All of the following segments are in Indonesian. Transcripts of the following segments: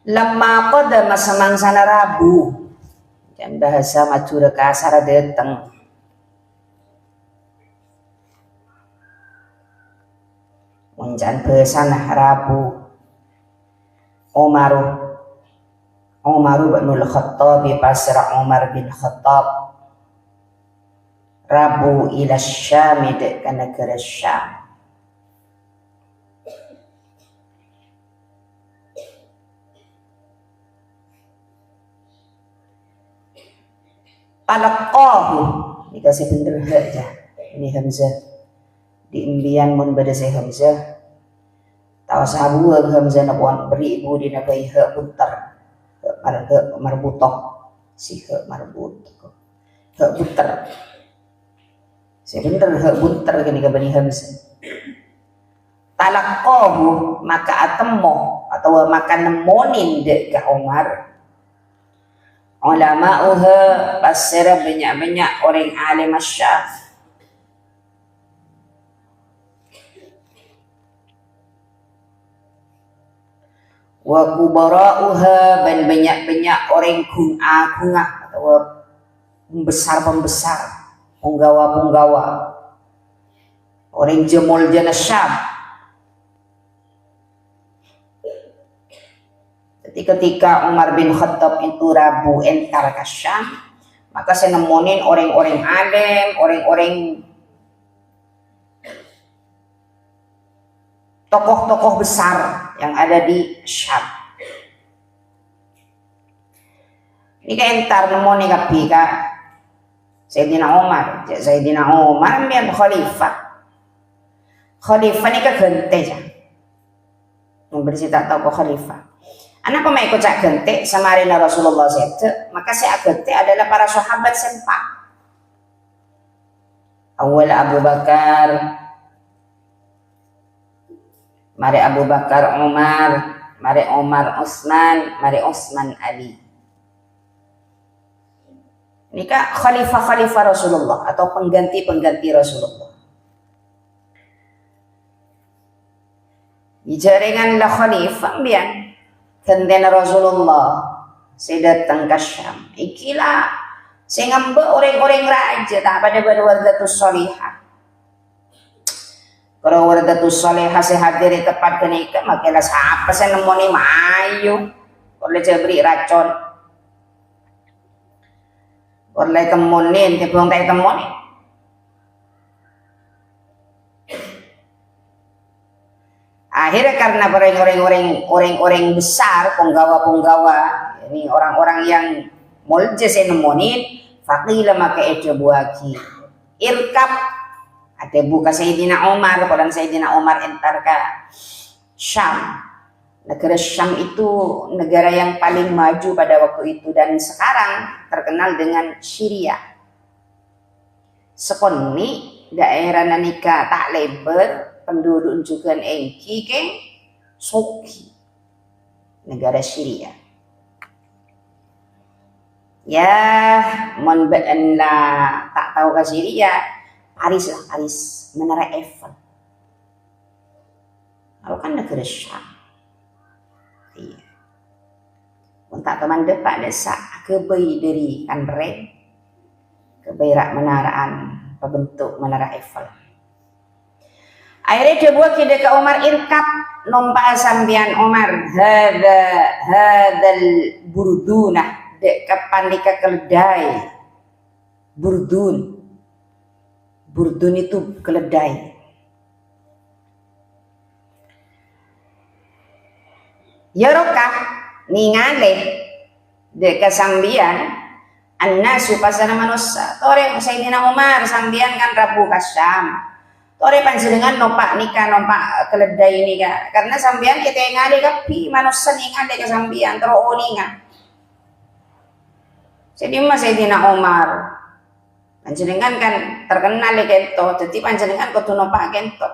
Lamma qadama samangsana Rabu, dan bahasa Madura kasar dateng. Muncan besanah Rabu. Umaru bin Khattab pasra Umar bin Khattab Rabu ila Syam ke negara Syam. Talaqahu dikasih bener aja. Ini Hamzah diimbian mun bada saya Hamzah. Tawasabu Hamzah nabuan beri ibu di nabai ha buntar. Ha marbutoh si ha marbut. Ha buntar. Saya bener ha buntar gini ka bani Hamzah. Talaqahu maka atemmo atau maka nemonin dek ka Umar. Ulama'uha pasira banyak-banyak orang alim Syam. Wa kubara'uha dan banyak-banyak orang kunga atau pembesar-pembesar, penggawa-penggawa, orang jemol jana Syam. Ketika Umar bin Khattab itu Rabu entar ke Syam, maka saya nemuin orang-orang alim, orang-orang tokoh-tokoh besar yang ada di Syam. Ini kan entar nemuin kapi ka Sayyidina Umar. Sayyidina Umar mian khalifah. Khalifah ini kan gente aja. Memberi tak tahu kok khalifah. Anak pemain kocak gente sama Rina Rasulullah SAW, maka saya gente adalah para sahabat sempak. Awal Abu Bakar, mari Abu Bakar Umar, mari Umar Utsman, mari Utsman Ali. Ini kah khalifah-khalifah Rasulullah atau pengganti-pengganti Rasulullah. Di jaringan lah khalifah biang. Tentang Rasulullah saya datang ke Syam. Ikilah saya ngambil orang-orang raja tak pada berwardatus solihah. Kalau wardatus solihah saya hadir di tempat kenikah, makalah siapa saya nemoni mayu. Boleh saya beri racun. Boleh temunin, tepung tak temunin. Akhirnya karena orang-orang besar, penggawa-penggawa, ini orang-orang yang mulja saya nemonin, faqila maka itu buaki irkab ada buka Sayyidina Umar, kepada Sayyidina Umar entar ke Syam. Negara Syam itu negara yang paling maju pada waktu itu dan sekarang terkenal dengan Syria. Sekoni daerah nanika tak lebar, penduduk juga engki ke Soki, negara Syria. Ya, mon lah tak tahu ke Syria, Paris lah, Paris, Menara Eiffel. Kalau kan negara Syam. Iya. Untuk teman depan desa kebai dari Kanre, kebai rak menaraan berbentuk Menara Eiffel. Akhirnya dia buat kita ke Umar irkab nompa sambian Umar hadal burdunah dek kapan dika keledai burdun itu keledai. Ya rokah ningale dek kesambian annasu pasana manusia tore Sayyidina Umar sambian kan Rabu Kasyam. Tore panjenengan nompak nikah nompak keledai nikah karena sambian kita yang ada kapi manusia nikah ada ke sambian terus ninga. Jadi mas Sayyidina Umar panjenengan kan terkenal di kento, jadi panjenengan kudu nompak kento.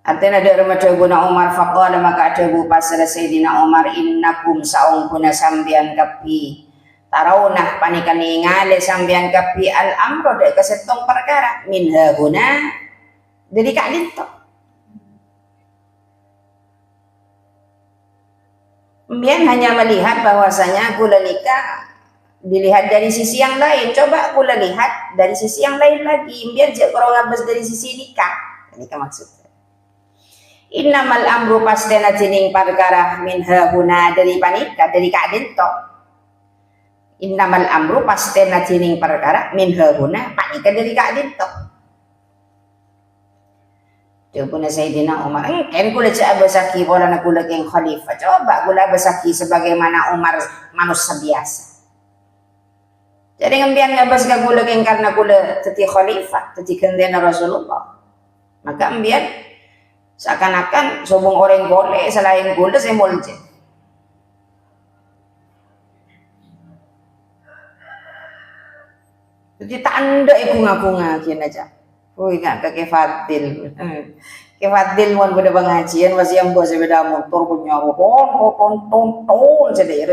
Artinya ada remaja guna Umar faqala maka ada bu pasal Sayyidina Umar innakum saung guna sambian kapi. Tarawunah panikan ingale sambian kapi al-amro dek kesetong perkara minha guna dari kak dinto Mbian hanya melihat bahwasanya kula nikah dilihat dari sisi yang lain. Coba kula lihat dari sisi yang lain lagi. Biar jak kurang ngabas dari sisi nikah. Nikah maksudnya. Innamal amru pastena jining perkara min hahuna dari panika dari kaden tok. Innamal amru pastena jining perkara min hahuna panika dari kaden tok. Jawabnya Sayyidina Umar, kan kula cak basaki bola na kula keng khalifah. Coba kula basaki sebagaimana Umar manusia biasa. Jadi ngambian ngabas ka kula keng karena kula teti khalifah, teti kendena Rasulullah. Maka ambian seakan-akan sobong orang boleh selain kula saya mulje. Jadi tanda iku ngaku-ngaku aja. Woi nggak ke Fadil, ke Fadil mon pada pengajian masih yang bos sepeda motor punya tonton sedih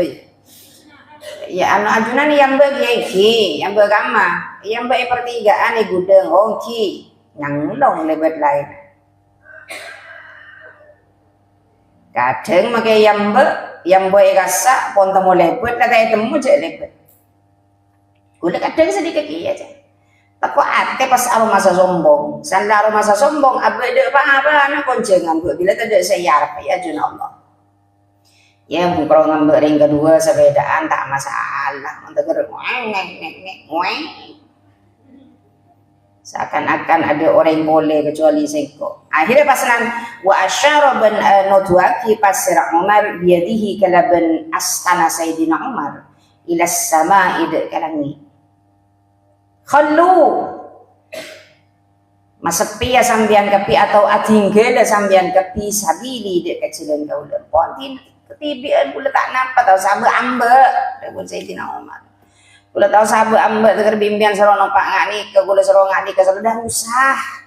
ya anak ajunan yang bagi yang beragama yang bagi pertigaan di gudang ongki yang dong lebet lain kadang makai yang bagi rasa pon temu lebet kata temu je lebet udah kadang sedikit kia aja. Aku ate pas aroma masa sombong, sanda aroma masa sombong, abe de apa anak koncengan bu, bila tidak saya ya jun Allah. Ya kalau ngambil ring kedua sepedaan tak masalah, untuk seakan-akan ada orang boleh kecuali seko. Akhirnya pasanan wa asyara ban nodwaki pasir Umar biadihi kalaban astana Sayyidina Umar ila sama ide kalangi. Khallu masepi ya sambian kepi atau atinggela sambian kepi sabili dek kecilan kaulan pontin ketibian kula tak nampak tahu sabu ambek dekun Sayyidina Umar kula tahu sabu ambek teker bimbian serono pak ngani ke kula serono ngani ke sudah usah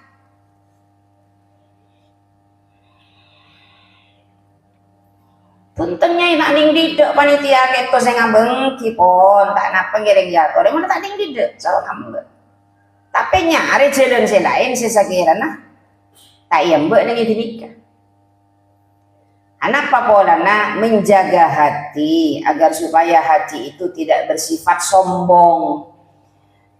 puntennya nak ning didek panitia keto sing ngambeng kipon tak napa ngiring jatuh dia mana tak ning didek salah ngambek tapi nyari jalan selain sesakira nah tak yambek ning dinikah anak papolana menjaga hati agar supaya hati itu tidak bersifat sombong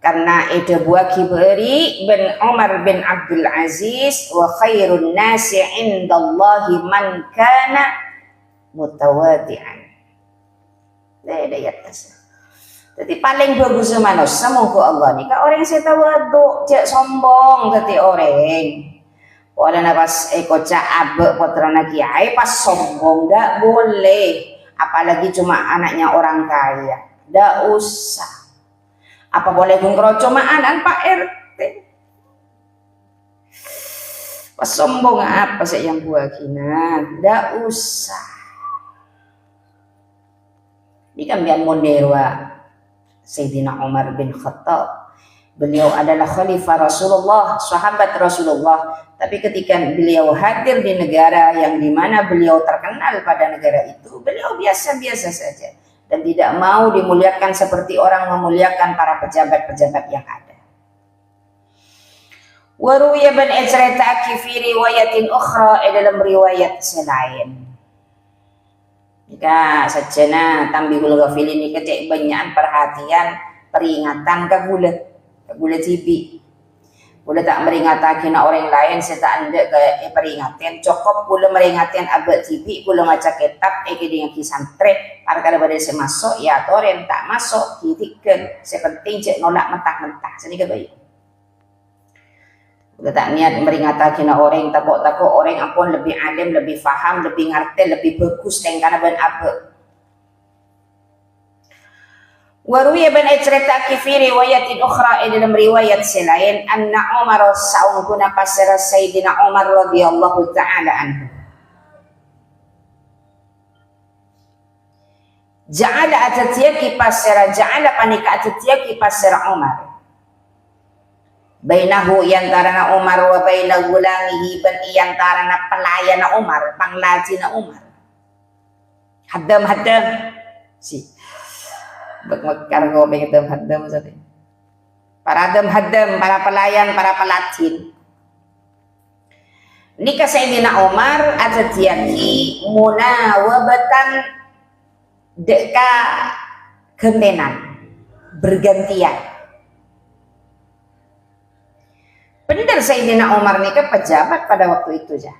karena itu buah kibri bin Umar bin Abdul Aziz wa khairun nasi indallahi man kana mutawadi'an. Dari atas. Jadi paling bagus manusia semoga Allah nih. Kak orang saya tawaduk, cek sombong tadi orang. Orang pas kocak abe putrana kiai pas sombong nggak boleh. Apalagi cuma anaknya orang kaya. Nggak usah. Apa boleh gungkro cuma anak Pak RT. Pas sombong apa sih yang buah kina? Nggak usah. Ini kan biar monderwa Sayyidina Umar bin Khattab. Beliau adalah khalifah Rasulullah, sahabat Rasulullah. Tapi ketika beliau hadir di negara yang dimana beliau terkenal pada negara itu, beliau biasa-biasa saja. Dan tidak mau dimuliakan seperti orang memuliakan para pejabat-pejabat yang ada. Waruya bin Ijrata fi riwayatin ukhra dalam riwayat selain. Jika sajana tambihul ghafil ini kecek banyak perhatian peringatan ke gula cibi gula tak meringatkan orang lain saya tak anda ke peringatan cukup gula meringatkan abad cibi gula maca kitab dengan kisah trek perkara pada saya masuk ya atau orang tak masuk kitikan sepenting cek nolak mentah-mentah sini kebaik udah tak niat meringatkan orang takut-takut orang apun lebih alim, lebih faham, lebih ngerti, lebih bagus dengan ban apa. Waruya bin Ijrata fi riwayatin ukhra dalam riwayat selain anna Umar saung kuna pasara Sayyidina Umar radhiyallahu taala anhu. Ja'ala atatiya pasara ja'ala panika atatiya pasara Umar. Bainahu yantarana Umar wa baina gulamihi ban yantarana pelayan Umar panglajina Umar haddam si bekar go haddam sabi para haddam para pelayan para pelacin nikah Sayyidina Umar atatiaki munawabatan deka gentenan bergantian. Benar Sayyidina Umar ini kan pejabat pada waktu itu ya.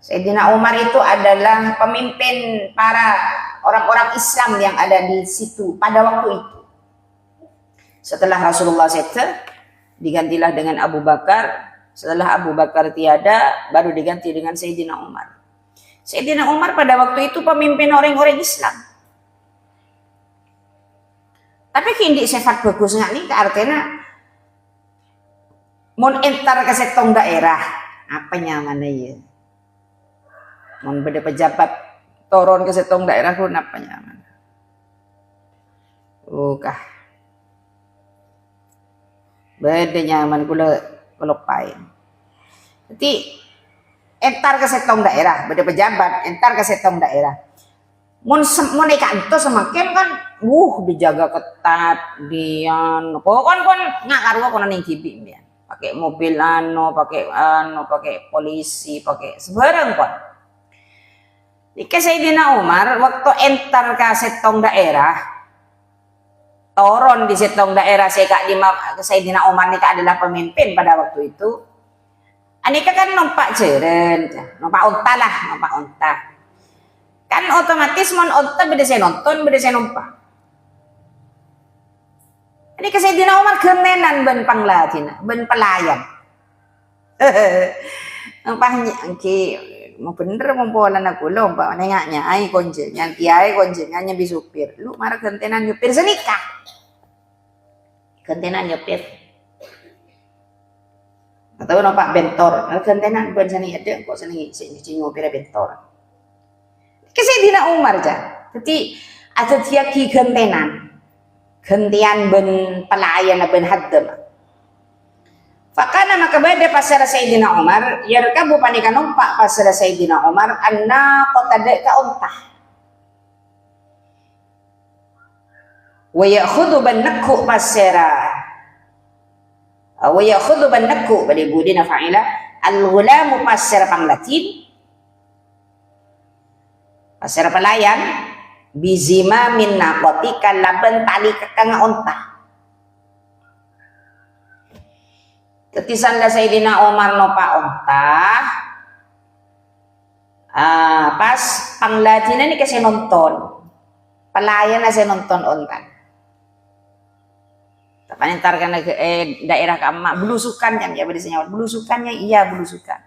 Sayyidina Umar itu adalah pemimpin para orang-orang Islam yang ada di situ pada waktu itu. Setelah Rasulullah SAW digantilah dengan Abu Bakar. Setelah Abu Bakar tiada, baru diganti dengan Sayyidina Umar. Sayyidina Umar pada waktu itu pemimpin orang-orang Islam. Tapi kini sifat bagus nggak nih, artinya mau entar ke setong daerah, apa nyamannya ya? Mau beda pejabat turun ke setong daerah pun apa nyaman? Kah? Beda nyaman kula pelupain. Jadi entar ke setong daerah, beda pejabat, entar ke setong daerah. Mun ikanto semakin kan, dijaga ketat, dian, kon nggak karuan kon ning kibi ya. Pakai mobil pakai polisi, pakai sebarang kon. Nika Sayyidina Umar waktu entar ke setong daerah, turun di setong daerah Sayyidina Umar nika adalah pemimpin pada waktu itu. Anika kan numpak jeren, numpak unta. Kan otomatis mon unta beda saya nonton, beda saya numpak. Anika Sayyidina Umar gemenan ben panglatina, ben pelayan. Nampaknya mau bener mau pola nak kulong pak nengaknya ai konjen yang kiai konjengannya bisupir lu marah gentenan nyupir senika gentenan nyupir atau nampak bentor gentenan ben seni ada kok seni nyupir bentor Sayyidina Umar ja jadi ada tiaki gentenan gentian ben pelayan ben haddam. Fakana maka beda pasar Sayyidina Umar yarkabu panika numpak pasar Sayyidina Umar anna qatade ka untah wa ya'khudhu banakku pasara wa ya'khudhu banakku bade budina fa'ila al-ghulamu pasar panglatin pasar pelayan bizima min naqatika laban tali kekang untah. Ketisan lah Sayyidina Umar nopa ontah pas panglatina ni kasi nonton pelayan na saya nonton ontan tapi ntar kan daerah kama belusukan kan ya bedanya belusukannya iya belusukan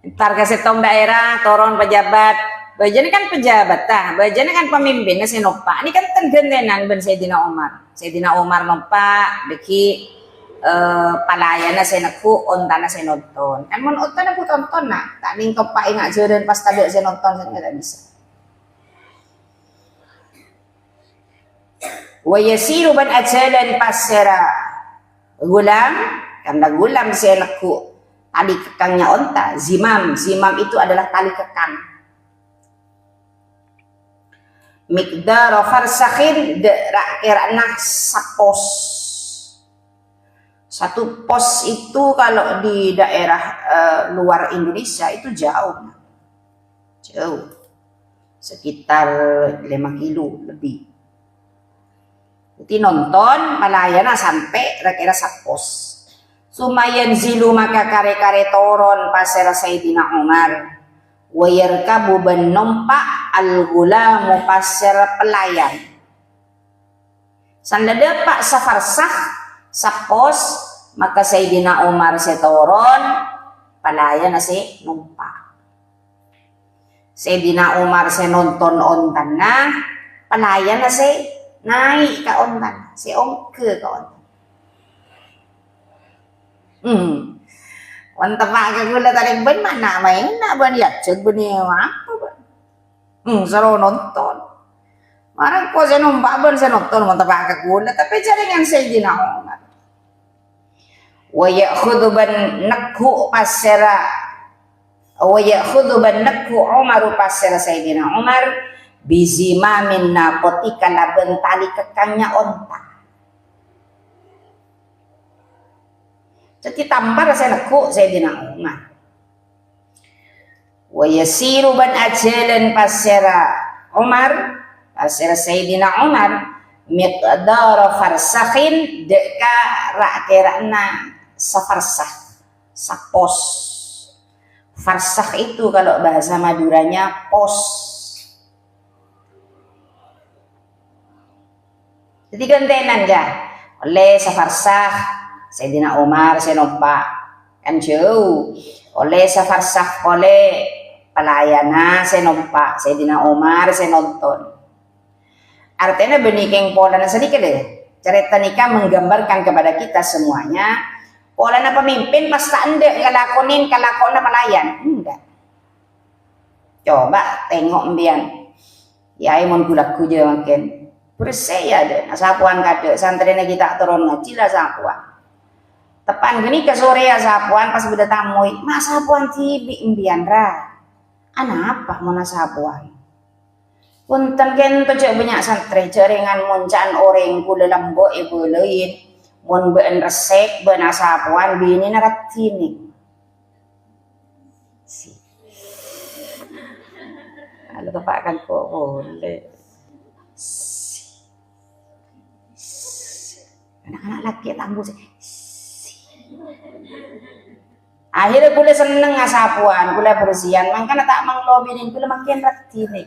ntar kasi tong daerah turun pejabat bajane kan pejabat bajane kan pemimpin na sinopa ini kan tenggentenan ben Sayyidina Umar nopa deki palayan na saya naku onta na saya nonton kan mon onta na ku tonton na tak ning topai ngak jeren pas tabe saya nonton saya tidak bisa wa yasiru ban ajalan pasera gulam karena gulam saya naku tali kekangnya onta zimam itu adalah tali kekang miqdar farsakhin rakirana sakos. Satu pos itu kalau di daerah luar Indonesia itu jauh, sekitar 5 kilo lebih. Jadi nonton palayana sampai kira-kira satu pos. Sumayan zilu maka kare-kare toron pasir Sayyidina Umar. Wayarkabu ben nompak al-gulamu pasir pelayan. Sandada pak safarsah sapos maka Sayyidina Umar setoron palayan na si numpa. Sayyidina Umar se nonton ontan na palayan na si naik ka ontan si ongke ka ontan. Wanta pa ka gula tarik ben mana main na ban ya ceg ben apa ban. Saro nonton. Marang ko se numpa ban se nonton wanta pa ka gula tapi jaringan Sayyidina Umar. Wa ya'khudhu ban nakhu pasira wa ya'khudhu ban nakhu Umar pasira Sayyidina Umar bizimamin napotika laben tali kekangnya onta. Jadi tampar saya nakhu Sayyidina Umar wa yasiru ban ajalan pasira Umar, pasira Sayyidina Umar miqdar farsakhin deka rak kirana safarsah sapos. Farsakh itu kalau bahasa Maduranya pos. Jadi gentenan ya oleh safarsakh Sayyidina Umar senompak kan jauh, oleh safarsakh oleh pelayana senompak Sayyidina Umar senonton. Artinya benikeng pola sedikit deh. Cerita nikah menggambarkan kepada kita semuanya pola pemimpin pas anda ngelakonin kelakona pelayan enggak. Coba tengok mbian ya mon gulaku je makin bersih ya deh sapuan kade santrina kita turun ngaji lah sapuan tepan gini ke sore ya sapuan pas beda tamu mas sapuan tibi mbian ra ana apa mana sapuan punten ken tocok banyak santri jaringan moncan orang kula lambo ibu lein mon ben resek ben sapuan bini naratini si ala tepakan kok boleh anak-anak laki tambu akhirnya kula seneng ngasapuan kula bersihan makanya tak manglobinin kula makin rati nih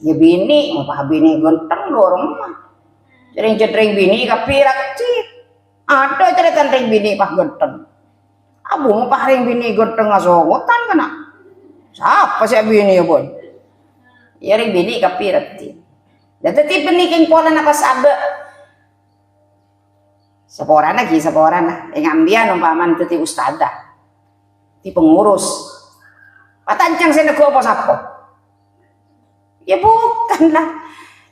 ya bini apa bini genteng dorong cering-cering bini kapirak cik ada cerita ring bini pah genteng abu mau pah ring bini genteng ngasogotan kena siapa sih bini ya bon ya ring bini kapirak cik. Dan tetap peniking pola napas abe seporan lagi seporan lah ngambian umpaman teti ustadzah di pengurus patancang saya nego apa sapo ya bukan lah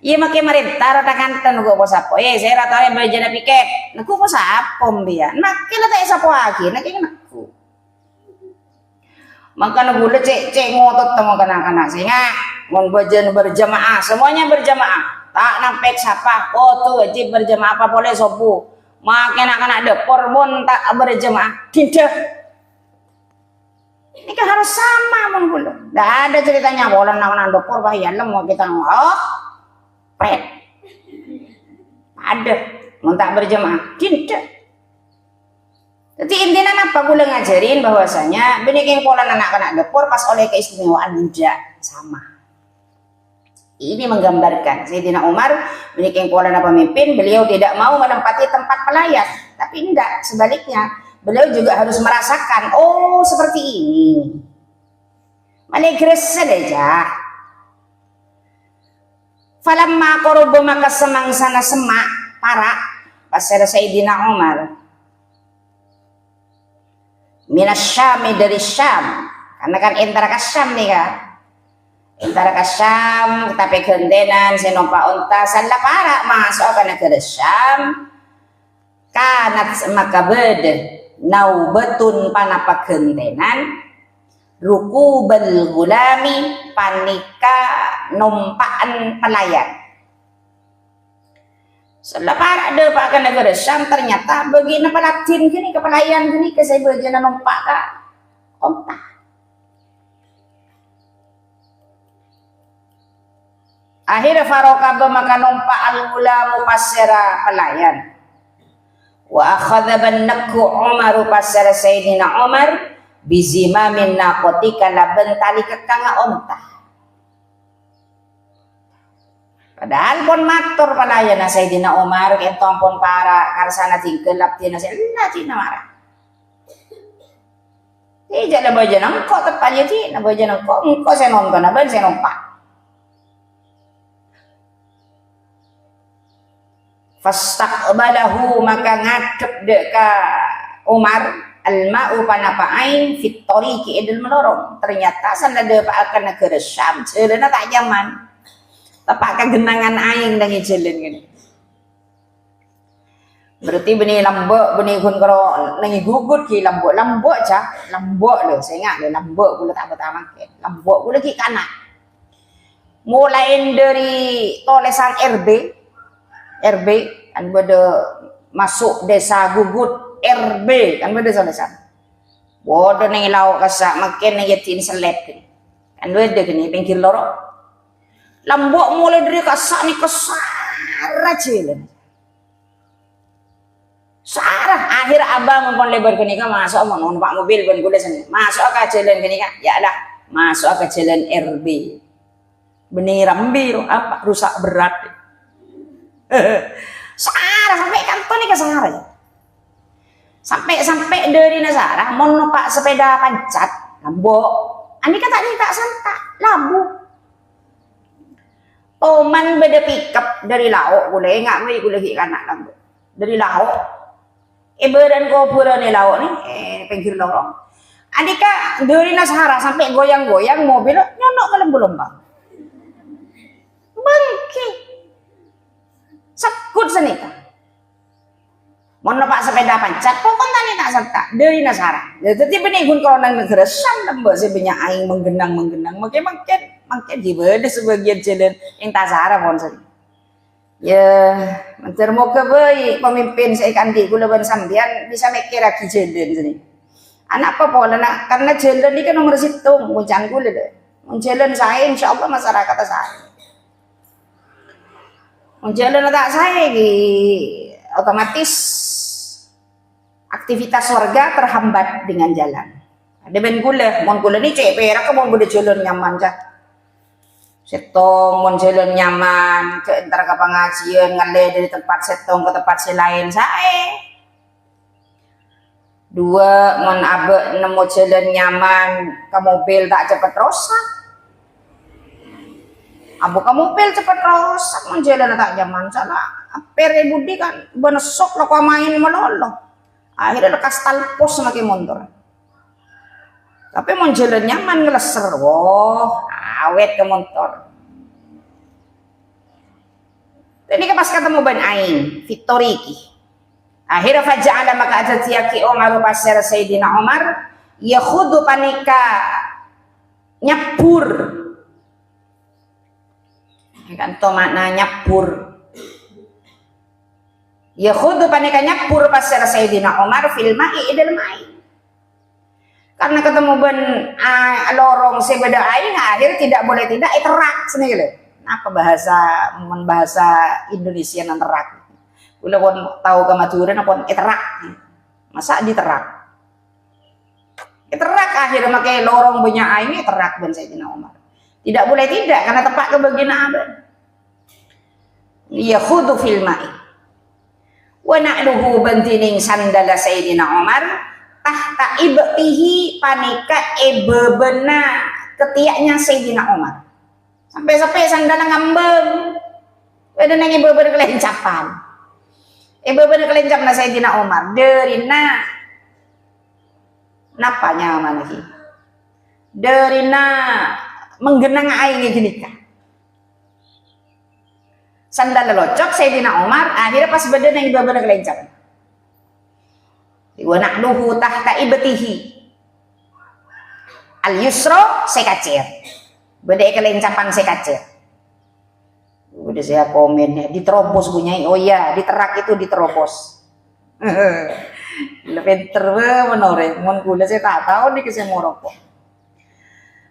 iya makai merintah rata kanten nego apa sapo saya rata yang belajar piket nego apa sapo mbia nakin lah tak sapo lagi nakin aku maka nego cek ngotot temu kanak-kanak sehingga mon bajan berjamaah semuanya berjamaah tak nampek siapa foto wajib berjamaah apa boleh sobu makin anak-anak depor mon tak berjamaah tidak ini kan harus sama mon bulu tidak ada ceritanya bolan anak-anak depor bahaya mau kita oh pret ada mon tak berjamaah tidak. Jadi intinya apa gula ngajarin bahwasanya benih pola anak-anak depor pas oleh keistimewaan tidak sama. Ini menggambarkan Sayyidina Umar memiliki pola pemimpin, beliau tidak mau menempati tempat pelayan, tapi enggak, sebaliknya beliau juga harus merasakan oh seperti ini malegres saja falamma qaruba maka semangsana semak para pas ada Sayyidina Umar minasyami dari Syam karena kan antara ke Syam nih kan antara ke Syam tapi gentenan senompa unta sala para masuk ke negara Syam kanat maka bede naubatun panapa gentenan ruku bel gulami panika numpaan pelayan selapar ada pak ke negara Syam ternyata begini pelatin gini ke pelayan gini ke saya berjalan numpak ke onta akhirnya farokaba maka numpak al-gulamu pasera pelayan wa akhadha bannaku Umar pasera Sayyidina Umar bizimamin nakotika laban tali kekanga onta padahal pun matur pelayan na Sayyidina Umar kentong pun para karsana tingkelap tina sila tina marah tidak na baja nangko tepatnya ti na baja nangko engko saya nonton na ban saya nompak fastaqbalahu maka ngadep deka Umar al-ma'u panapaain fit tariqi idul melorong ternyata sandada pak akan negara Syam jelena tak nyaman tepak kegenangan aing dan jalan gini berarti benih lambok benih gun karo nangi gugut ki lambok cah lambok lo saya ingat lo lambok gula tak pertama ke lambok gula ki kanak mulai dari tolesan RB kan beda masuk desa gugut RB kan beda tolesan bodoh neng lau kasak makin neng yatin seleb kan. Kan beda kan pinggir lorok. Lambok mulai dari kasak nih kesara cilen. Sarah akhir abang pun lebar kenika masuk mau numpak mobil pun gula sini masuk ke jalan kenika ya lah masuk ke jalan RB benih rambi apa rusak berat. Sarah sampai kantor nih ke Sarah ya. Sampai dari Sarah mau numpak sepeda pancat lambok ani kata ni tak santak labu oman beda pickup dari lauk gula nggak mau gula kanak lambok dari lauk ibaran kopura nih lauk nih pinggir lorong adika dari Nasara sampai goyang-goyang mobil nyonok ke lembang bangki sekut senika mau numpak sepeda pancat pokoknya tani tak serta dari Nasara jadi benih gun kalau nang negara sam lembah sebenarnya aing menggenang makin di beda sebagian jalan yang tak Nasara pun sering ya, termoga baik pemimpin saya kandi gula ban sambian bisa mikir lagi jalan sini. Anak apa pola nak karena jalan ini kan nomor situng muncang gula deh. Jalan saya insya Allah masyarakat saya. Jalan tak saya otomatis aktivitas warga terhambat dengan jalan. Ada ben gula, mon gula ni cek perak mau boleh jalan nyaman cah. Setong mon jalan nyaman ke antara ke pengajian ngale dari tempat setong ke tempat lain saya dua mon abe nemu jalan nyaman ke mobil tak cepet rosak abu ke mobil cepet rosak mon jalan tak nyaman salah pere budi kan benesok lo kau main melolo akhirnya lekas talpos makin mundur tapi mon jalan nyaman ngeleser woh awet ke motor. Ini pas ketemu ban aing, Victoriki. Akhirnya faja'ala maka ajatiyaki Umar pasir Sayyidina Umar yakhudu panika nyapur. Kan to makna nyapur. Yakhudu panika nyapur pasir Sayyidina Umar fil ma'i idal ma'i. Karena ketemu ben lorong sebeda aing akhir tidak boleh tidak iterak sini gitu. Apa bahasa Indonesia nan terak. Kula pun tahu kemajuran apa iterak. Masa diterak. Iterak akhir make lorong banyak aing iterak ben Sayyidina Umar. Tidak boleh tidak karena tepat ke bagian abad. Yakhudu fil ma'i. Wa na'luhu bantining sandala Sayyidina Umar tahta ibtihi panika ebebena ketiaknya Sayyidina Umar sampai sandal ngambeng ada nang ebeben kelencapan ebeben kelencap na Sayyidina Umar derina napanya mana ki derina menggenang aing gini kan sandal locok Sayyidina Umar akhirnya pas beda nang ebeben kelencapan wa na'luhu tahta ibtihi al yusra sekacir beda kelencapan sekacir udah saya komennya diterobos punya oh iya diterak itu diterobos lebih terbenore mon kula saya tak tahu nih kesem moroko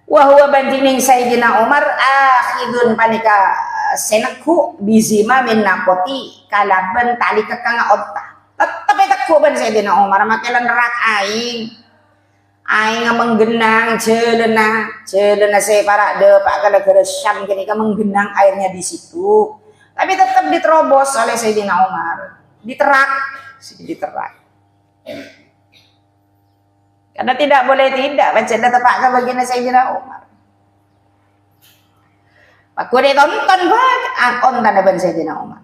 wa huwa bantining Sayyidina Umar akhidun panika senakku bizima min nakoti kalaban tali kekang otta tapi takut Sayyidina Umar makelan nerak aing menggenang jelena saya para de pak kada gara Syam kini kan menggenang airnya di situ tapi tetap diterobos oleh Sayyidina Umar diterak karena tidak boleh tidak baca tepak ke bagian Sayyidina Umar pak kuda tonton on tanda ban Sayyidina Umar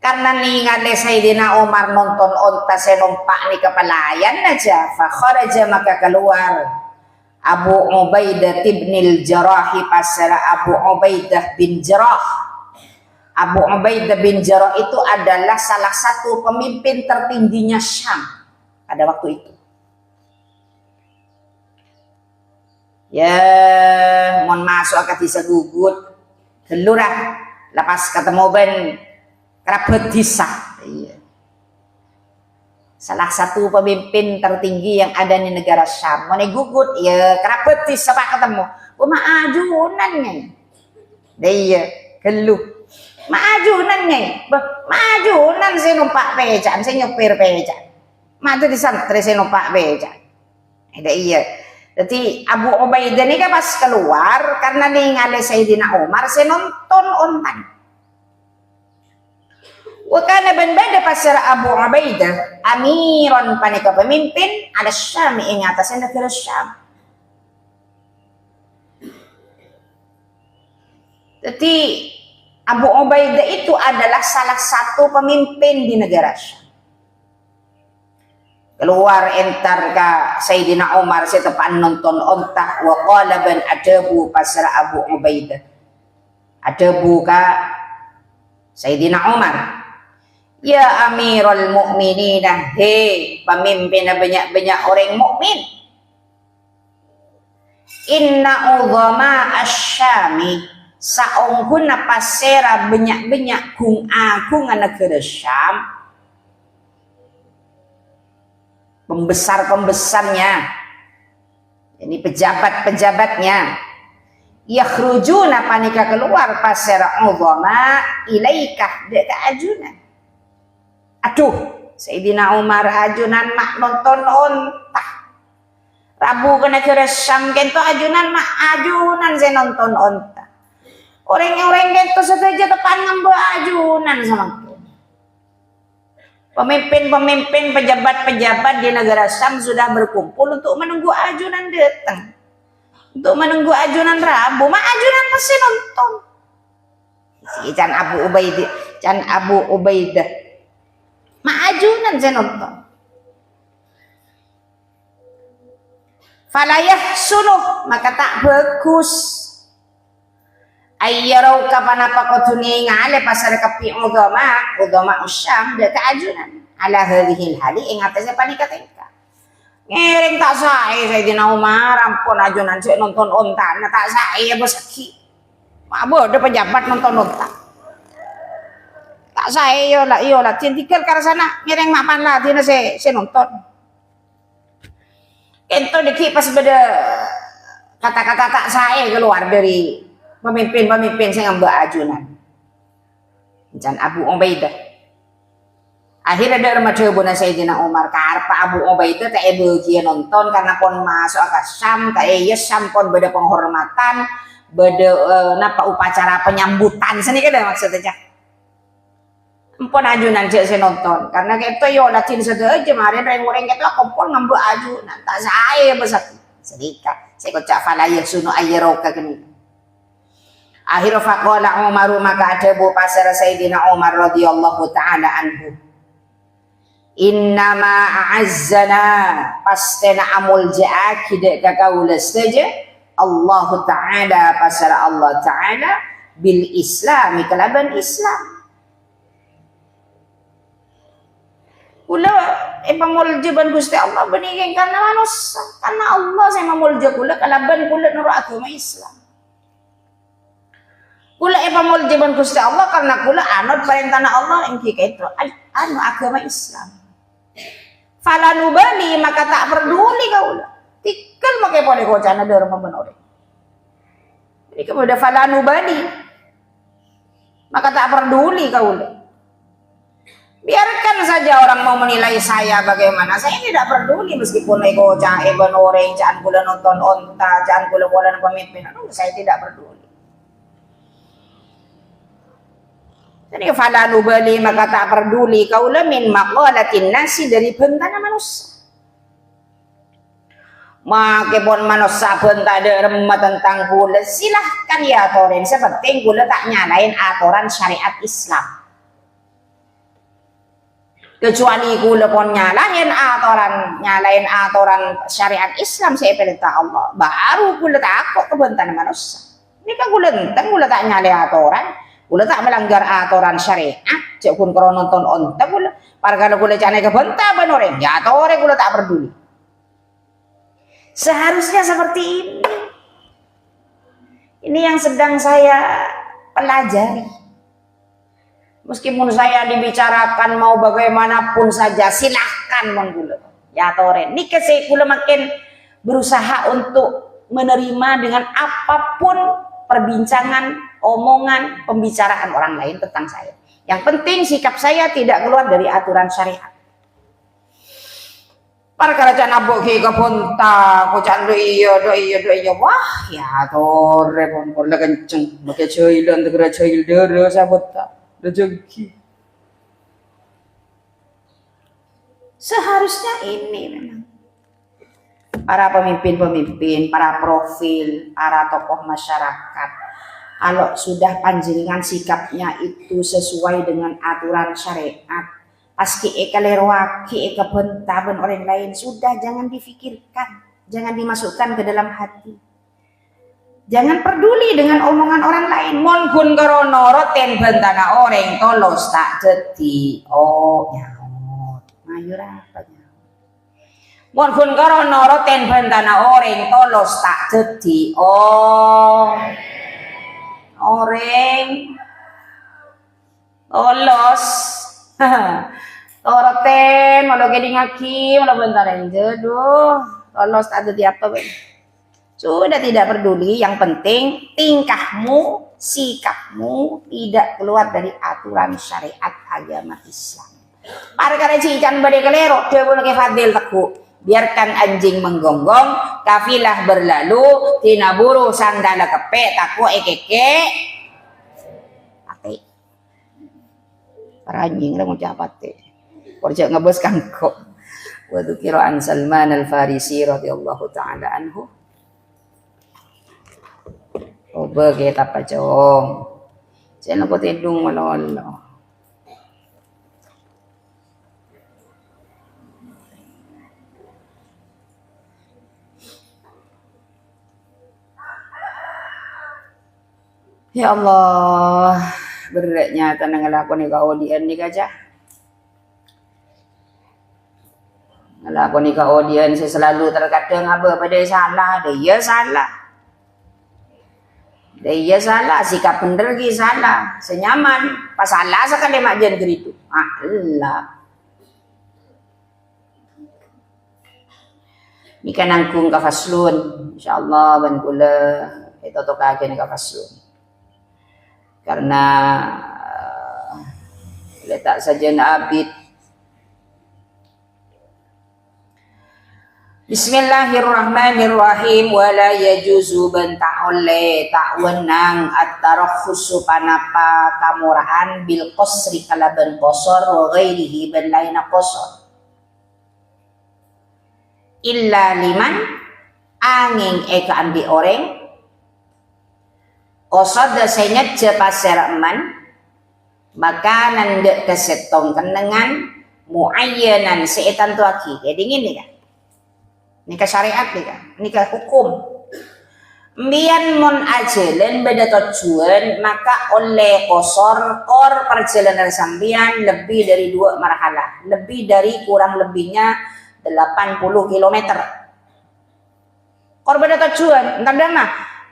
karena ningali Sayyidina Umar nonton onta senumpak ni kepalayan aja fa kharaja maka keluar Abu Ubaidah bin al-Jarrah pasara Abu Ubaidah bin Jarrah Abu Ubaidah bin Jarrah itu adalah salah satu pemimpin tertingginya Syam pada waktu itu ya mohon masuk akad bisa gugut gelurah lepas ketemu ben kerabat desa iya. salah satu pemimpin tertinggi yang ada di negara Syam. Mau gugut ya kerapetis sampai ketemu. Maajunannya. Dia keluh. Maajunannya. Maajunan saya numpak becak, saya nyopir becak. Matu di santri saya numpak becak. Iya. Jadi Abu Ubaidah ini kan pas keluar karena ningali Sayyidina Umar saya nonton ontan. Wakana ben beda pasar Abu Ubaidah amiron panika pemimpin ada Syam ing atas negara Syam. Jadi Abu Ubaidah itu adalah salah satu pemimpin di negara Syam. Keluar entar ka Sayyidina Umar setepan nonton onta wa qala ban adabu pasar Abu Ubaidah. Adabu ka Sayyidina Umar. Ya Amirul Mukminin, hei pemimpin banyak-banyak orang mukmin. Inna udhama asyami saunghuna pasera banyak-banyak kung agung negara Syam. Pembesar-pembesarnya, ini pejabat-pejabatnya. Yakhrujuna panika keluar pasera udhama ilaikah deka ajunan. Aduh, Sayyidina Umar ajunan mak nonton onta. Rabu kena kira Syam kento ajunan mak ajunan saya nonton onta. Orang-orang kento saja tepan ngambil ajunan sama aku. Pemimpin-pemimpin, pejabat-pejabat di negara Syam sudah berkumpul untuk menunggu ajunan datang. Untuk menunggu ajunan Rabu, mak ajunan pasti nonton. Si Can Abu Ubaidah. Maajunan saya nonton. Falayah sunuh maka tak bagus. Ayyarau kapanapa kotuni ngale pasar kapi udama Syam dia keajunan. Ala hadhil hali ing atasnya panika tengka. Ngereng tak saya di Umar ampun ajunan saya nonton ontan tak saya besaki. Mabo ada pejabat nonton ontan. Tak saya yola tintikal ke sana ngereng mapan lah tina saya nonton ento deki pas beda kata-kata tak saya keluar dari pemimpin-pemimpin saya ngambil ajunan dan Abu Ubaidah akhirnya ada remaja buna Sayyidina Umar karpa Abu Ubaidah tak bagi nonton karena pon masuk ke Syam tak Syam pon beda penghormatan beda napa upacara penyambutan sini kan maksudnya empon ajunan saya nonton karena kita yo latin saja kemarin orang kita kompon ngambil ajunan tak saya besar sedikit saya kocak falayah sunu ayyaroka gini akhir faqala Umar maka ada bu pasar Sayyidina Umar radhiyallahu taala anhu innama a'azzana pastena amul ja'aki dek kakaulah saja Allah taala pasar Allah taala bil Islam kelaban Islam. Kula pamuljaban Gusti Allah beningin karena manusia karena Allah saya mamulja kula kalaban kula nurut agama Islam. Kula pamuljaban Gusti Allah karena kula anut perintah Allah engki kaito anu agama Islam. Fala nubali maka tak peduli kaula. Tikal make pole kocana deur membenore. Jadi kemudian fala nubali maka tak peduli kaula. Biarkan saja orang mau menilai saya bagaimana. Saya tidak peduli meskipun ego jae benoreng, jangan kula nonton onta, jangan kula pemimpin. Saya tidak peduli. Jadi fala nubali maka tak peduli kaula min maqalatin nasi dari bentana manusia. Makipun manusia benta derma tentang kula silahkan ya atorin seperti kula tak nyalain aturan syariat Islam. Kecuali kula pun nyalain aturan syariat Islam saya perintah Allah baru kula takut kebentan manusia. Ini kan kula enteng kula tak nyalain aturan kula tak melanggar aturan syariat cek kun kalau nonton onta kula parkala kula cane kebentan benoreng ya atore kula tak peduli. Seharusnya seperti ini yang sedang saya pelajari. Meskipun saya dibicarakan mau bagaimanapun saja, silahkan menggula. Ya toren. Ini saya kula makin berusaha untuk menerima dengan apapun perbincangan, omongan, pembicaraan orang lain tentang saya. Yang penting sikap saya tidak keluar dari aturan syariat. Perkara can abok ki kabonta, ko can do iya. Wah, ya tore pon la kenceng. Make jailan tegara jail dere sabot ta. Rezeki. Seharusnya ini memang para pemimpin-pemimpin, para profil, para tokoh masyarakat, kalau sudah panjenengan sikapnya itu sesuai dengan aturan syariat, paski ekalerwaki ekabentaban orang lain, sudah jangan difikirkan, jangan dimasukkan ke dalam hati. Jangan peduli dengan omongan orang lain. Mon kun karono roten bentana orang tolos tak jadi. Oh nyaut. Mayur apa nyaut? Mon kun karono roten bentana orang tolos tak jadi. Oh orang tolos. Toroten malah gede ngaki malah bentana jodoh. Tolos tak jadi apa ben? Sudah tidak peduli, yang penting tingkahmu, sikapmu tidak keluar dari aturan syariat agama Islam. Para kare cican bade kelero, dia boleh ke fadil teku. Biarkan anjing menggonggong, kafilah berlalu, tina buru sandala kepe, taku ekeke. Ate. Para anjing lah ngucap ate. Korja ngebos kangkok. Wa dzukira an Salman al-Farisi radhiyallahu taala anhu. Oba kita pacong. Saya nak tidung malah. Ya Allah, beratnya tanang ngelakoni kaudian ni gajah. Ngelakoni kaudian saya selalu terkadang apa pada salah, dia salah. Dia salah, sikap bener ki salah, senyaman, pas salah sekali makjan geritu. Allah. Ini kan nangkung kafaslun, insyaallah ban kula itu tokaken kafaslun. Karena letak saja abid. Bismillahirrahmanirrahim. Wala yajuzu ben ta'ole ta'wenang at-tarakhusu panapa kamuraan bil qasri kalaban qasar wa ghairihi ben laina qasar illa liman angin eka ambi orang qasad senyat je paseraman makanan dek kesetong kenengan muayyanan seetan tuaki. Jadi gini kan, nikah syariat nih kan, nikah hukum. Mian mon ajelen beda tujuan maka oleh kosor kor perjalanan sambian lebih dari 2 marhalah, lebih dari kurang lebihnya 80 km. Kor beda tujuan, entar dama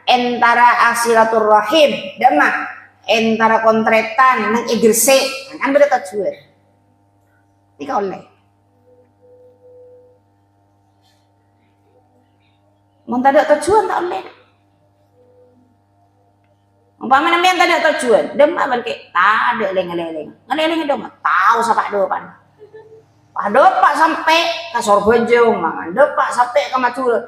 entara asilaturrahim dama entara kontretan nang igrese kan beda tujuan. Nikah oleh. Mun tak ada tujuan tak boleh. Umpama namanya tak ada tujuan, demak balik tak ada leng-leng. Ngeleleng demak tahu siapa depan. Pak depak sampai ke Sorbojo, depak sampai ke Madura.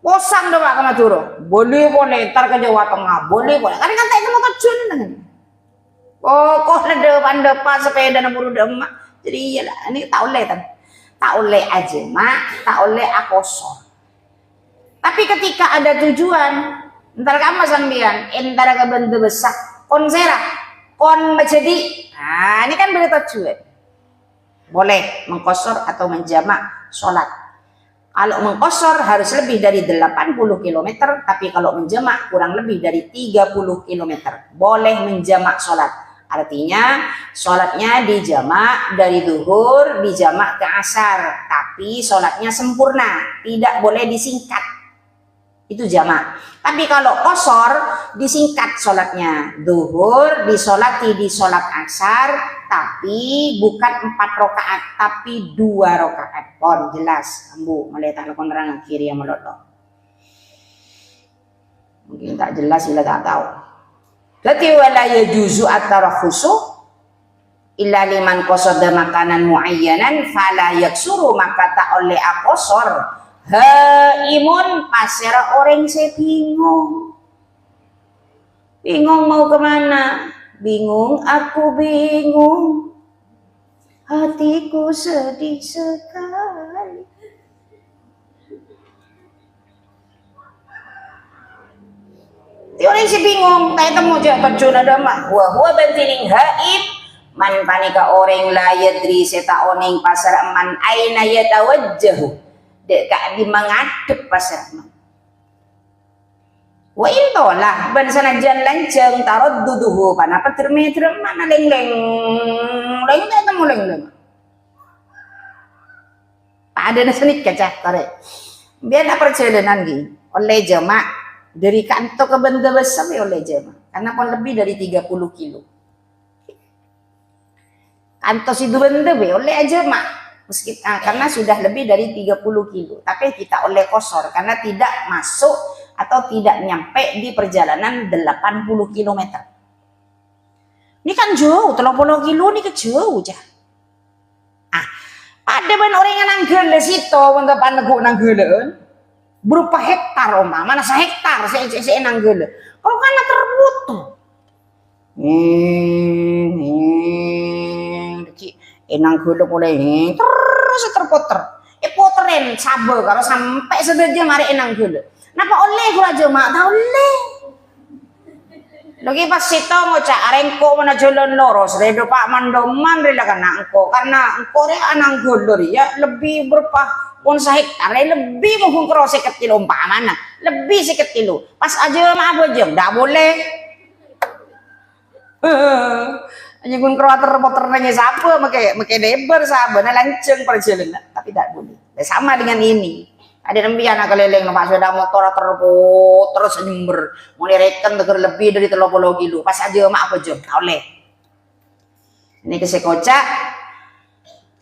Bosan depak ke Madura. Boleh tar ke Jawa Tengah, boleh. Kan tak ada tujuan dengan. Pokoknya depan sepeda naburu demak. Jadi iyalah, ini tak boleh kan. Tak boleh aja, mak, tak boleh akosor. Tapi ketika ada tujuan, entar kamu sambian, entar ke benda besar, kon serah, kon menjadi, nah ini kan beda tujuan. Boleh mengkosor atau menjamak sholat. Kalau mengkosor harus lebih dari 80 km, tapi kalau menjamak kurang lebih dari 30 km. Boleh menjamak sholat. Artinya sholatnya dijamak dari zuhur, dijamak ke asar, tapi sholatnya sempurna, tidak boleh disingkat. Itu jamak. Tapi kalau qasar disingkat sholatnya. Zuhur disolati di sholat asar, tapi bukan 4 rakaat, tapi 2 rakaat. Pon jelas, ambu mulai tak lakon terang kiri yang melolo. Mungkin tak jelas, ila tak tahu. Berarti wala yajuzu at-tarakhusu illa liman qasada makanan muayyanan fala yaksuru, maka tak oleh aqsar. Haimun pasera orang saya bingung. Bingung mau kemana? Bingung, aku bingung. Hatiku sedih sekali. Orang si bingung, tak temu je kecun ada mah. Wah bantining haib man panika orang la yadri seta oning pasar man aina yatawajjahu. Dek kak di mengadep pasar man. Wa intolah ban sanajan lanceng tarot duduhu panapa terme-terme mana leng-leng. Leng tak temu leng-leng. Ada nasenit kacah tarik. Biar perjalanan gini oleh jemaah dari kantor ke Banda Besar oleh jemaah karena pun lebih dari 30 kilo. Kantor situ Banda oleh jemaah meski karena sudah lebih dari 30 kilo, tapi kita oleh kosor karena tidak masuk atau tidak nyampe di perjalanan 80 km. Ini kan jauh, 30 kilo ini kejauh jah. Ada ban orang yang nanggele situ, untuk panegu nanggele berupa hektar oma, mana sehektar saya nanggele. Kalau karena terbutuh, nanggele boleh terus terputer, poteren sabar kalau sampai sedaja mari nanggele. Napa oleh gua aja mak tahu oleh. Lagi pas situ ngocak arengko mana jalan lurus, redo Pak Mandoman rela kena engko karena engko re anang golor ya lebih berapa pun sehektar lebih mungkin kero 50 kilo mana lebih 50 kilo pas aja mah aja ndak boleh. Hanya kun kero terpoter nanya siapa make lebar sabana lanceng perjalanan tapi tidak boleh. Sama dengan ini. Ada nembian keleleng numpak sepeda motor terus nyember mulai reken tegur lebih dari 30 kilo pas aja mak apa jom oleh ini kesekocak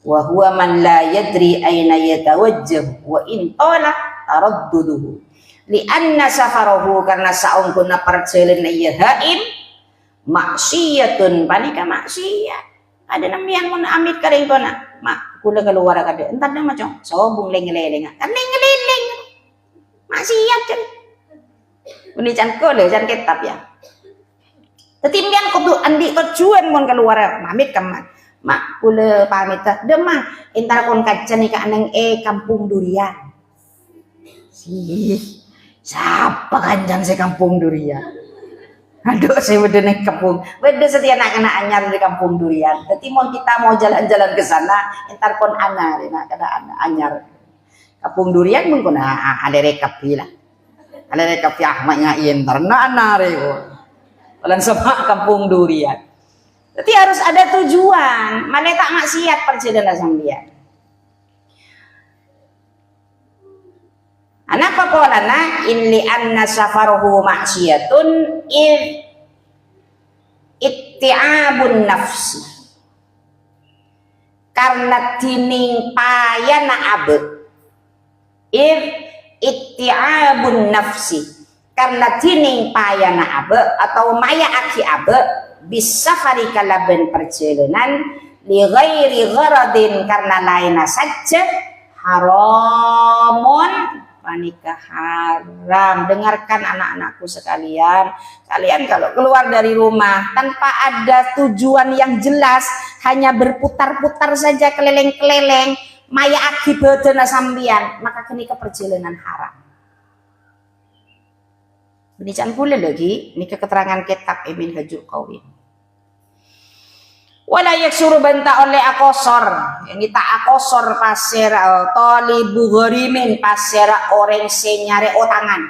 wa huwa man la yadri aina yatawajjah wa in tala taradduduhu li anna safarahu karena saungkuna perjalanan ieu haim maksiyatun panika maksiat ada nembian mun amit karing kona mak kula keluar kade entar dah macam sobung leng-leng kan leng-leng maksiat kan ini can kole can kitab ya tetimbian kudu andi tujuan mun keluar pamit kaman mak kula pamit demah entar kon kaca nih kaneng kampung durian sih siapa kanjang se kampung durian. Aduh, saya udah naik kampung. Udah setiap anak-anak anyar di kampung durian. Jadi mau kita mau jalan-jalan ke sana, entar kon anar, nak kada anak anyar. Kampung durian mungkin ada rekap lah. Ada rekap ya mak ngain entar na anar yo. Lan sama kampung durian. Jadi harus ada tujuan. Mana tak maksiat perjalanan sambian. Anapa qolana in li anna safaruhu maksiyatun itti'abun nafsi karena tining payana abe itti'abun nafsi karena tining payana abe atau maya aki abe bisafari kalaben perjalanan li ghairi gharadin karena laina saja haramun panika haram. Dengarkan anak-anakku sekalian, kalian kalau keluar dari rumah tanpa ada tujuan yang jelas, hanya berputar-putar saja keleleng-keleleng maya akibatna sambian, maka kini ke perjalanan haram. Ini can pula lagi ini keterangan kitab Ibn Hajur Qawim. Wala yaksuru banta oleh akosor yang kita akosor pasir talibu gharimin pasir orang senyare otangan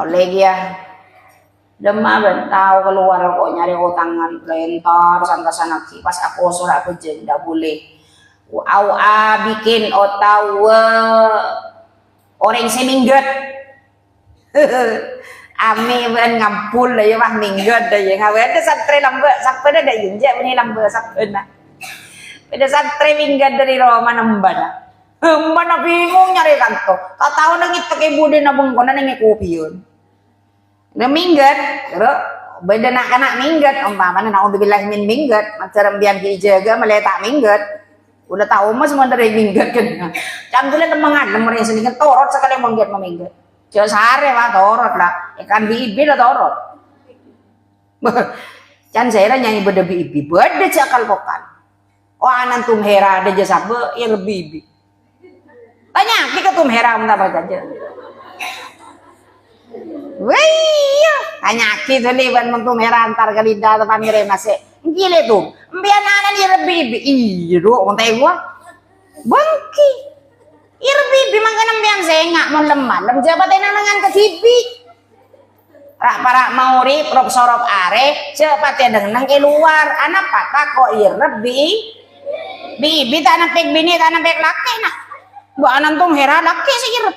oleh dia demam bentau keluar kok nyari otangan lentar sana ki pas akosor aku jenda boleh au bikin otau Orang seminggat. Ami ben ngampul lah ya mah minggat dah ya. Ngawe ada santri lambe, sampai ada injak ini lambe sampai na. Ada santri minggat dari Roma nembana. Mana bingung nyari kanto. Kau tahu nangit pakai budi nabung kona nangit kopi yun. Na minggat, kero beda nak anak minggat. Umpamanya naudzubillah min minggat. Macam biar dijaga meletak minggat. Udah tahu mas semua dari minggat kan. Jangan boleh temangan, nomor yang sedikit torot sekali minggat meminggat. Jauh sehari mah torot lah. Ikan bibi lah torot. Jangan saya nyanyi beda bibi, beda cakal pokal. Oh anan tumhera ada jasa be ya bibi. Tanya kita tumhera apa saja. Wih, tanya kita nih ban tumhera antar kalida atau pamire masih. Gile tuh, biar anan ya bibi. Iya, kontai gua. Bangki. Irbi mangkanang biang sengak mau lemah lem jabatan nangan ke TV rak para mau rip rop sorop are cepat ya dengan keluar anak patah kok irbi bibi tanah pek bini tanah pek laki nak buat anak tuh hera laki sih irb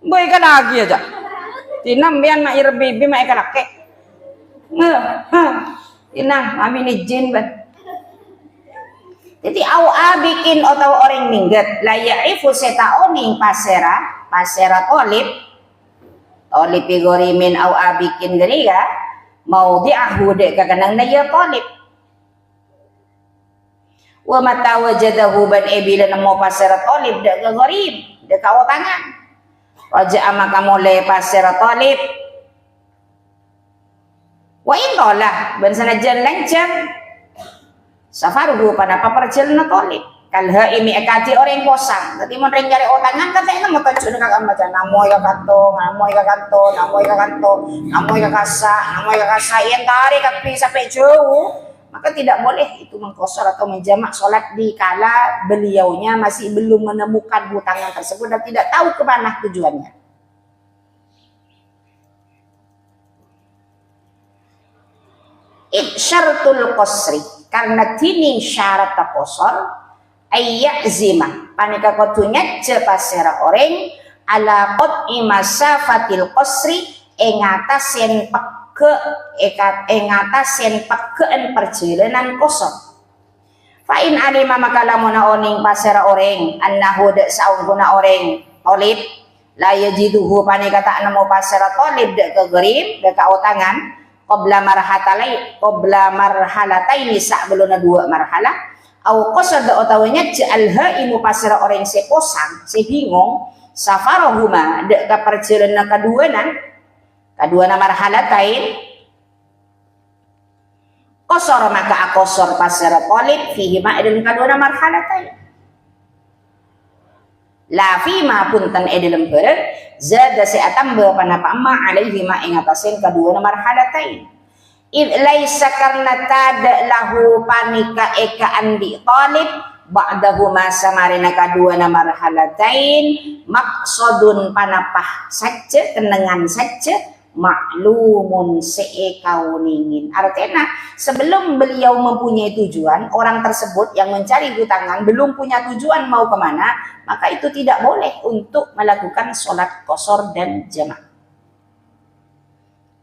boy kan lagi aja tinam biang nak irbi bibi mak laki tinam kami ni jin ban. Jadi awa bikin atau orang minggat laya'ifu setaoning pasera tolip igori min awa bikin geriga mau diahu dek kaganang na ya tolip wa mata wajadahu ban ebila namo pasera tolip dek gagorib dek kawo tangan raja maka mulai pasera tolip wa intolah ban sanajan lancar safaruhu pada paparjel na tolip kalha imi ekati orang kosang tadi mau ring cari otangan katanya mau tunjuk kakak macam namoy kakanto namoy kakasa yang tarik kapi sampai jauh maka tidak boleh itu mengkosor atau menjamak sholat di kala beliaunya masih belum menemukan hutangan tersebut dan tidak tahu kemana tujuannya. Syaratul qasri karena tini syarat takosor ayat zima panika kotunya cepasera orang ala qat'i masafatil qasri engatasen pakkeun perjalanan kosor fa in alima maka lamuna oning pasera orang annahu dak saungguna orang tolib la yajiduhu panika tak nemu pasera tolib dak kegerib dak kautangan qabla marhalataini sak beluna dua marhalah au qasada utawanya ja'alha imu pasira orang sekosang se bingung safarahuma dek ka perjalanan kaduana marhalatain qasara maka aqsar pasira talib fihi ma dalam kaduana marhalatain la fima punten dalam bareng zada seatamba panapa amma alaihi ma ingatasin kaduana marhalatain id laisa karna tada lahu panika eka andi talib ba'dahuma samarina kaduana marhalatain maksudun panapah saja kenengan saja maklumun seekauningin artinya sebelum beliau mempunyai tujuan orang tersebut yang mencari hutangan belum punya tujuan mau kemana maka itu tidak boleh untuk melakukan sholat qasar dan jamak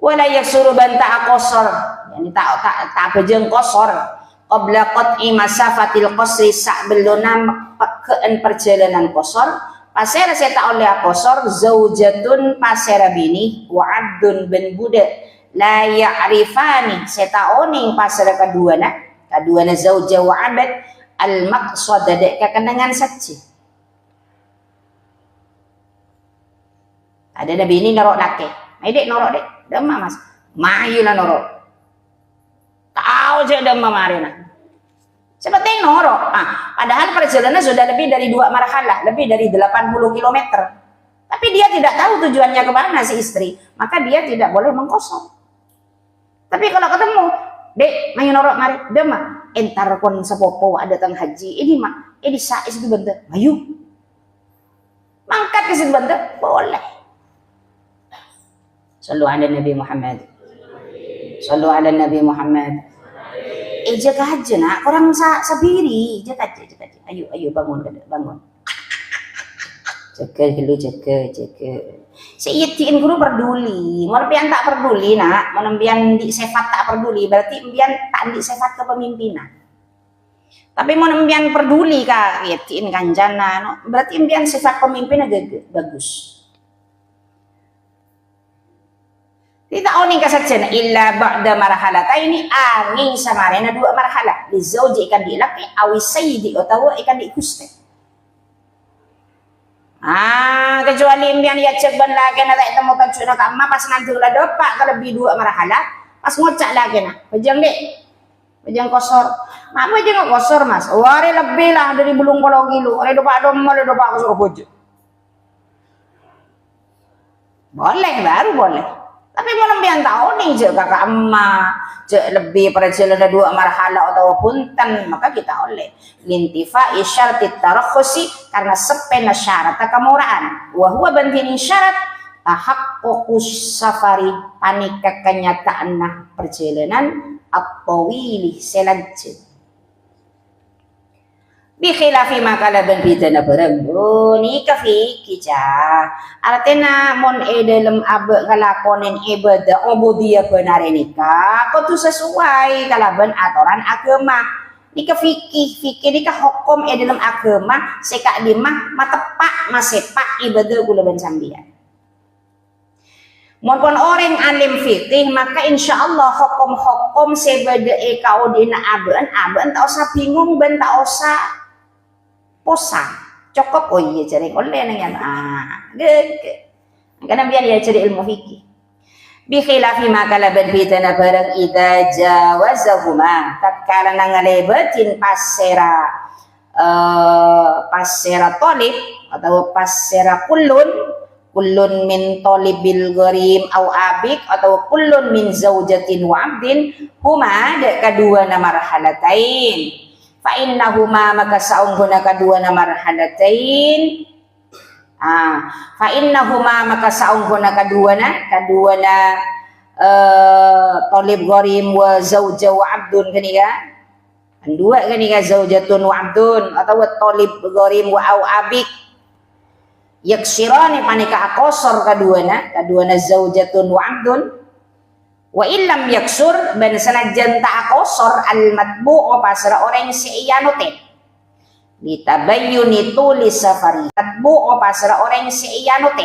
wala yasuru banta qasar yani tak bejeng qasar qabla qat'i masafatil qasri sak belona keun perjalanan qasar pasera seta oleh qasar zaujatun pasera bini wa abdun bin budak la ya'rifani seta oning pasera kaduana zauja wa abad al maqsad dek kekenangan saja ada nabi ini norok laki dek norok dek demam mas mayu lah norok tahu je demam marina seperti norok. Padahal perjalanan sudah lebih dari 2 marhalah, lebih dari 80 km. Tapi dia tidak tahu tujuannya kemana si istri, maka dia tidak boleh mengkosong. Tapi kalau ketemu, dek, mayu norok mari, dema, entar kon sepopo ada tang haji, ini mak, ini sais itu bentar, mayu, mangkat ke situ bentar, boleh. Sallu ala Nabi Muhammad. Sallu ala Nabi Muhammad. Jaga aja nak, orang sabiri, jaga aja, ayo bangun. Jaga dulu, jaga. Seiyatiin guru peduli. Mau pian tak peduli nak, mau pian di sifat tak peduli, berarti pian tak di sifat kepemimpinan. Tapi mau pian peduli kak, yatiin kanjana, no, berarti pian sifat pemimpin aja bagus. Tidak oning kasajen illa ba'da marhalata ini angin samarena dua marhalah. Di zauji ikan dilaki awi sayyidi utawa ikan diikuste. Kecuali impian ya ceban lagi na tak temu kacuna kama pas nanti ulah dopak ke lebih dua marhalah pas ngocak lagi na pejang dek pejang kosor apa aja nggak kosor mas wari lebih lah dari belum kalau gilu ada dopak domol ada dopak kosor bojo boleh baru boleh tapi mau nembian tahu nih je kakak emak je lebih perjalanan dua marhalah atau punten maka kita oleh lintifa isyaratit tarakhusi karena sepena syarat kemurahan wahwa bantini syarat tahaqququs safari panika kenyataan perjalanan at-tawili selajeng bi khilafi makala ben bidana bareng ni kafi kija artinya mon dalam abe ngalakonin ibadah ubudiyah benar nikah kudu sesuai kalaban aturan agama nikah fikih nikah hukum dalam agama sekak dimah matepak masepak ibadah gula ben sambian mon pon orang alim fikih maka insyaallah hukum-hukum sebeda kau dina aben tak usah bingung ben tak usah posa cukup oh iya cari oleh nang karena biar dia cari ilmu fikih bi khilafi ma kala bidana barang idza jawazahuma tatkala ngalebetin pasera talib atau pasera kullun min talibil gharim au abik atau kullun min zaujatin wa abdin huma kedua marhalatain fa innahuma maka saunghuna kadua na marhalatain fa innahuma maka saunghuna kadua na talib gharim wa zauja wa abdun kaniga dua kaniga zaujatun wa abdun atau talib gharim wa au abik yaksirani panika akosor kadua na zaujatun wa abdun wa illam yaksur ban sanajan ta akosor al matbu'u pasra orang seiyanote ditabayyuni tulis safari matbu'u pasra orang seiyanote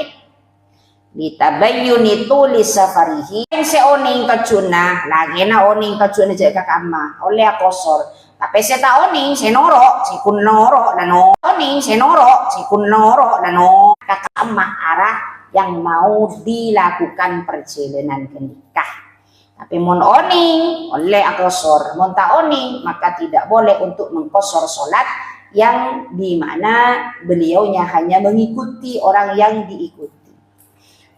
ditabayyuni tulis safarihi se oning kacuna lagi na oning kacuna jaga kama oleh akosor tapi saya tak oning senoro sikun noro dano oning senoro sikun noro dano kakama arah yang mau dilakukan perjalanan ke nikah. Tapi mon oning oleh akosor, mon tak oning maka tidak boleh untuk mengkosor solat yang dimana beliaunya hanya mengikuti orang yang diikuti.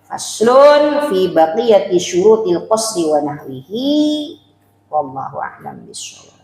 Faslun fi baqiyati syurutil qasri wa nahwihi wallahu a'lam bishawab.